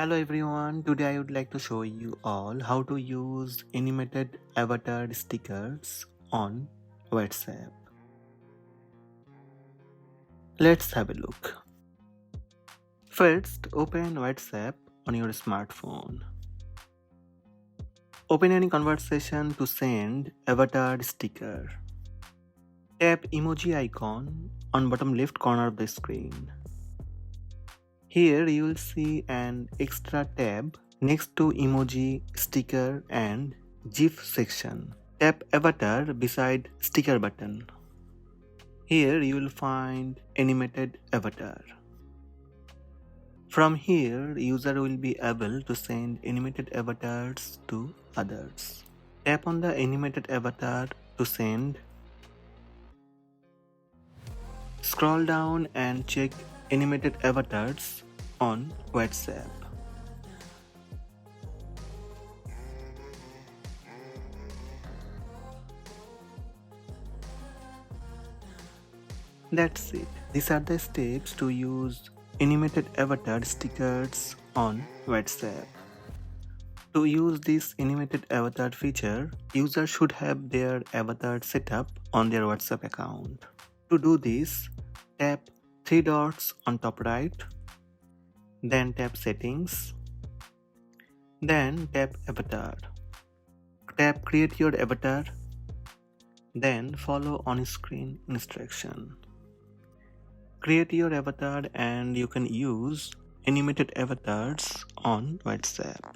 Hello everyone, today I would like to show you all how to use animated avatar stickers on WhatsApp. Let's have a look. First, open WhatsApp on your smartphone. Open any conversation to send avatar sticker. Tap emoji icon on bottom left corner of the screen. Here you will see an extra tab next to emoji, sticker and GIF section. Tap avatar beside sticker button. Here you will find animated avatar. From here, user will be able to send animated avatars to others. Tap on the animated avatar to send. Scroll down and check animated avatars on WhatsApp. That's it. These are the steps to use animated avatar stickers on WhatsApp. To use this animated avatar feature, users should have their avatar set up on their WhatsApp account. To do this, tap three dots on top right, then tap settings, then tap avatar. Tap create your avatar, then follow on-screen instruction. Create your avatar and you can use animated avatars on WhatsApp.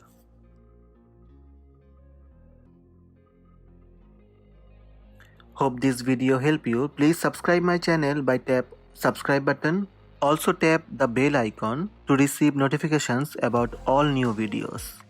Hope this video helped you. Please subscribe my channel by tap subscribe button. Also tap the bell icon to receive notifications about all new videos.